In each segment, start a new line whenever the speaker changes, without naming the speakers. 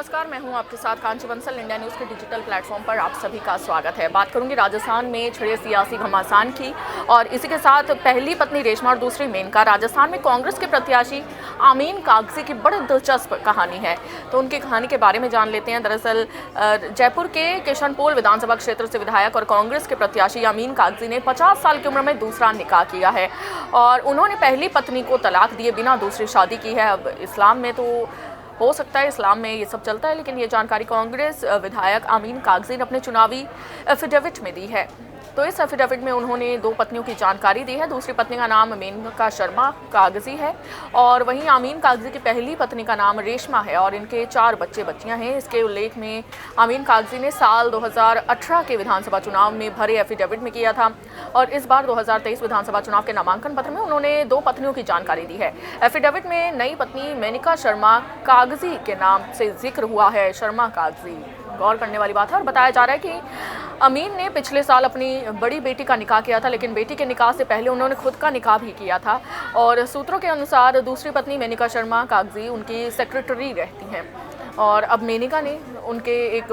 नमस्कार, मैं हूं आपके साथ कांची बंसल। इंडिया न्यूज़ के डिजिटल प्लेटफॉर्म पर आप सभी का स्वागत है। बात करूंगी राजस्थान में छिड़े सियासी घमासान की और इसी के साथ पहली पत्नी रेशमा और दूसरी मेनका। राजस्थान में कांग्रेस के प्रत्याशी आमीन कागजी की बड़ी दिलचस्प कहानी है, तो उनकी कहानी के बारे में जान लेते हैं। दरअसल जयपुर के किशनपोल विधानसभा क्षेत्र से विधायक और कांग्रेस के प्रत्याशी आमीन कागजी ने 50 साल की उम्र में दूसरा निकाह किया है और उन्होंने पहली पत्नी को तलाक दिए बिना दूसरी शादी की है। अब इस्लाम में तो हो सकता है, इस्लाम में ये सब चलता है, लेकिन ये जानकारी कांग्रेस विधायक आमीन कागजी ने अपने चुनावी एफिडेविट में दी है। तो इस एफिडेविट में उन्होंने दो पत्नियों की जानकारी दी है। दूसरी पत्नी का नाम मेनका शर्मा कागजी है और वहीं आमीन कागजी की पहली पत्नी का नाम रेशमा है और इनके 4 बच्चियां हैं। इसके उल्लेख में आमीन कागजी ने साल 2018 के विधानसभा चुनाव में भरे एफिडेविट में किया था और इस बार 2023 विधानसभा चुनाव के नामांकन पत्र में उन्होंने 2 पत्नियों की जानकारी दी है। एफिडेविट में नई पत्नी मेनका शर्मा कागजी के नाम से जिक्र हुआ है। शर्मा कागजी, गौर करने वाली बात है। और बताया जा रहा है कि अमीन ने पिछले साल अपनी बड़ी बेटी का निकाह किया था, लेकिन बेटी के निकाह से पहले उन्होंने खुद का निकाह भी किया था और सूत्रों के अनुसार दूसरी पत्नी मेनका शर्मा कागजी उनकी सेक्रेटरी रहती हैं और अब मेनका से उनकी एक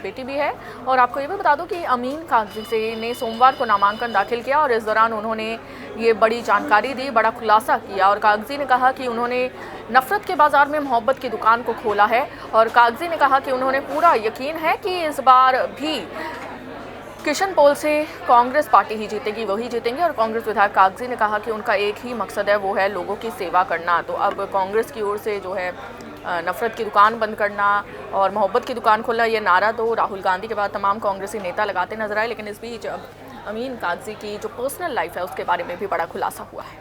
बेटी भी है। और आपको ये भी बता दूं कि आमीन कागजी ने सोमवार को नामांकन दाखिल किया और इस दौरान उन्होंने ये बड़ी जानकारी दी, बड़ा खुलासा किया और कागजी ने कहा कि उन्होंने नफरत के बाजार में मोहब्बत की दुकान को खोला है और कागजी ने कहा कि उन्होंने पूरा यकीन है कि इस बार भी किशनपोल से कांग्रेस पार्टी ही जीतेगी, वही जीतेंगे। और कांग्रेस विधायक कागजी ने कहा कि उनका एक ही मकसद है, वो है लोगों की सेवा करना। तो अब कांग्रेस की ओर से जो है नफरत की दुकान बंद करना और मोहब्बत की दुकान खोलना, ये नारा तो राहुल गांधी के बाद तमाम कांग्रेसी नेता लगाते नजर आए। लेकिन इस बीच अब आमीन कागजी की जो पर्सनल लाइफ है उसके बारे में भी बड़ा खुलासा हुआ है।